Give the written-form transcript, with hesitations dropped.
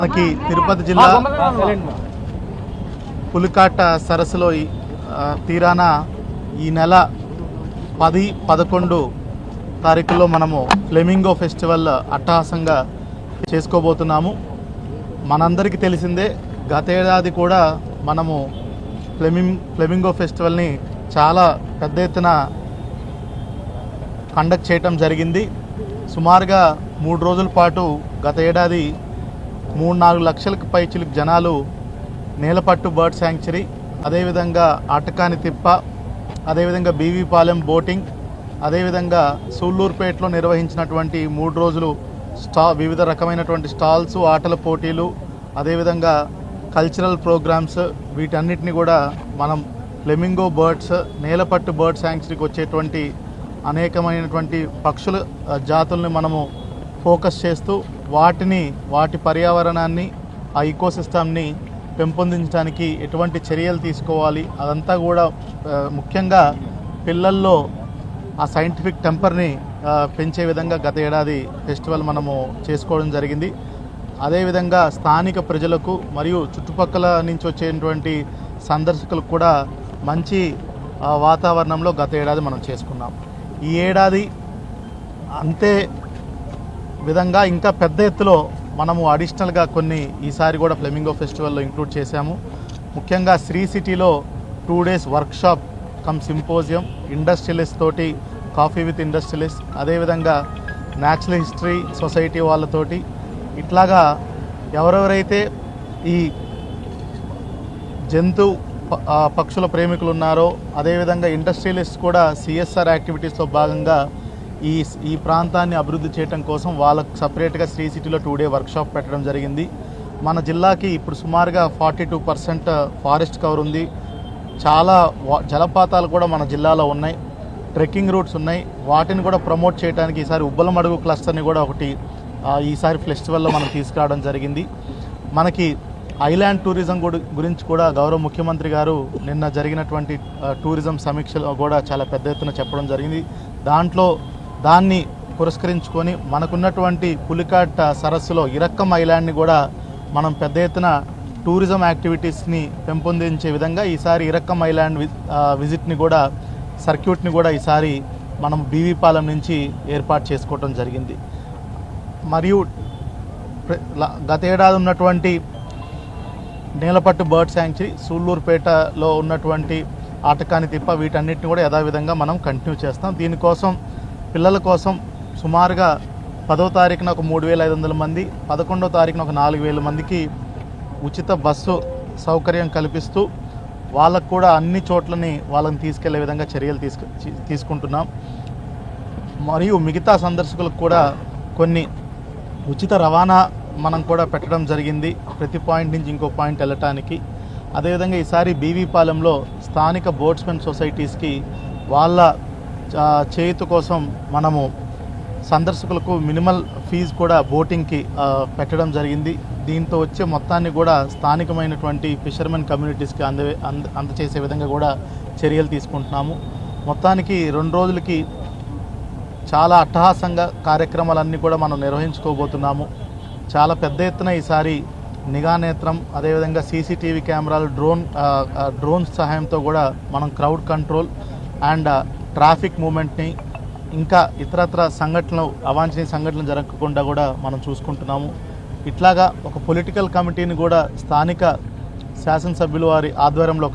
మనకి తిరుపతి జిల్లా పులికాట సరస్సులో తీరాన ఈ నెల 10, 11 తారీఖుల్లో మనము ఫ్లెమింగో ఫెస్టివల్ అట్టహాసంగా చేసుకోబోతున్నాము. మనందరికీ తెలిసిందే, గత ఏడాది కూడా మనము ఫ్లెమింగో ఫెస్టివల్ని చాలా పెద్ద ఎత్తున కండక్ట్ చేయటం జరిగింది. సుమారుగా 3 రోజుల పాటు గత ఏడాది 3-4 లక్షలకు పైచిలకు జనాలు నేలపట్టు బర్డ్ శాంక్చురీ, అదేవిధంగా అటకాని తిప్ప, అదేవిధంగా బీవీపాలెం బోటింగ్, అదేవిధంగా సూళ్ళూరుపేటలో నిర్వహించినటువంటి 3 రోజులు వివిధ రకమైనటువంటి స్టాల్స్, ఆటల పోటీలు, అదేవిధంగా కల్చరల్ ప్రోగ్రామ్స్, వీటన్నిటిని కూడా మనం ఫ్లెమింగో బర్డ్స్, నేలపట్టు బర్డ్ శాంక్చురీకి వచ్చేటువంటి అనేకమైనటువంటి పక్షుల జాతుల్ని మనము ఫోకస్ చేస్తూ వాటి పర్యావరణాన్ని, ఆ ఈకోసిస్టమ్ని పెంపొందించడానికి ఎటువంటి చర్యలు తీసుకోవాలి, అదంతా కూడా ముఖ్యంగా పిల్లల్లో ఆ సైంటిఫిక్ టెంపర్ని పెంచే విధంగా గత ఏడాది ఫెస్టివల్ మనము చేసుకోవడం జరిగింది. అదేవిధంగా స్థానిక ప్రజలకు మరియు చుట్టుపక్కల నుంచి వచ్చేటువంటి సందర్శకులకు కూడా మంచి వాతావరణంలో గత ఏడాది మనం చేసుకున్నాం. ఈ ఏడాది అంతే విధంగా ఇంకా పెద్ద ఎత్తులో మనము అడిషనల్గా కొన్ని ఈసారి కూడా ఫ్లెమింగో ఫెస్టివల్లో ఇంక్లూడ్ చేశాము. ముఖ్యంగా శ్రీ సిటీలో 2 days workshop come symposium, industrialist తోటి, కాఫీ విత్ ఇండస్ట్రియలిస్ట్, అదేవిధంగా న్యాచురల్ హిస్టరీ సొసైటీ వాళ్ళతోటి, ఇట్లాగా ఎవరెవరైతే ఈ పక్షుల ప్రేమికులు ఉన్నారో, అదేవిధంగా ఇండస్ట్రియలిస్ట్ కూడా సిఎస్ఆర్ యాక్టివిటీస్లో భాగంగా ఈ ప్రాంతాన్ని అభివృద్ధి చేయడం కోసం వాళ్ళకు సపరేట్గా శ్రీ సిటీలో 2 డే వర్క్షాప్ పెట్టడం జరిగింది. మన జిల్లాకి ఇప్పుడు సుమారుగా 42% ఫారెస్ట్ కవర్ ఉంది. చాలా జలపాతాలు కూడా మన జిల్లాలో ఉన్నాయి, ట్రెక్కింగ్ రూట్స్ ఉన్నాయి. వాటిని కూడా ప్రమోట్ చేయడానికి ఈసారి ఉబ్బలమడుగు క్లస్టర్ని కూడా ఒకటి ఈసారి ఫెస్టివల్లో మనం తీసుకురావడం జరిగింది. మనకి ఐలాండ్ టూరిజం గురించి కూడా గౌరవ ముఖ్యమంత్రి గారు నిన్న జరిగినటువంటి టూరిజం సమీక్షలో కూడా చాలా పెద్ద ఎత్తున చెప్పడం జరిగింది. దాన్ని పురస్కరించుకొని మనకున్నటువంటి పులికాట్ సరస్సులో ఇరక్కం ఐలాండ్ని కూడా మనం పెద్ద ఎత్తున టూరిజం యాక్టివిటీస్ని పెంపొందించే విధంగా ఈసారి ఇరక్కం ఐలాండ్ విజిట్ని కూడా, సర్క్యూట్ని కూడా ఈసారి మనం బీవీపాలెం నుంచి ఏర్పాటు చేసుకోవడం జరిగింది. మరియు గత ఏడాది ఉన్నటువంటి నేలపట్టు బర్డ్ శాంక్చురీ, సూళ్ళూరుపేటలో ఉన్నటువంటి ఆటకాని తిప్ప, వీటన్నిటిని కూడా యథావిధంగా మనం కంటిన్యూ చేస్తాం. దీనికోసం పిల్లల కోసం సుమారుగా 10వ తారీఖున ఒక 3,500 మంది, 11వ తారీఖున ఒక 4,000 మందికి ఉచిత బస్సు సౌకర్యం కల్పిస్తూ వాళ్ళకు కూడా అన్ని చోట్లని వాళ్ళని తీసుకెళ్లే విధంగా చర్యలు తీసుకుంటున్నాం. మరియు మిగతా సందర్శకులకు కూడా కొన్ని ఉచిత రవాణా మనం కూడా పెట్టడం జరిగింది, ప్రతి పాయింట్ నుంచి ఇంకో పాయింట్ వెళ్ళటానికి. అదేవిధంగా ఈసారి బీవీపాలెంలో స్థానిక బోట్స్మెన్ సొసైటీస్కి వాళ్ళ చేయూత కోసం మనము సందర్శకులకు మినిమల్ ఫీజు కూడా బోటింగ్కి పెట్టడం జరిగింది. దీంతో వచ్చే మొత్తాన్ని కూడా స్థానికమైనటువంటి ఫిషర్మెన్ కమ్యూనిటీస్కి అందచేసే విధంగా కూడా చర్యలు తీసుకుంటున్నాము. మొత్తానికి 2 రోజులకి చాలా అట్టహాసంగా కార్యక్రమాలన్నీ కూడా మనం నిర్వహించుకోబోతున్నాము. చాలా పెద్ద ఎత్తున ఈసారి నిఘా నేత్రం, అదేవిధంగా సీసీటీవీ కెమెరాలు, డ్రోన్స్ సహాయంతో కూడా మనం క్రౌడ్ కంట్రోల్ అండ్ ట్రాఫిక్ మూమెంట్ని, ఇంకా ఇతరత్ర అవాంఛనీయ సంఘటనలు జరగకుండా కూడా మనం చూసుకుంటున్నాము. ఇట్లాగా ఒక పొలిటికల్ కమిటీని కూడా స్థానిక శాసనసభ్యులు వారి ఆధ్వర్యంలో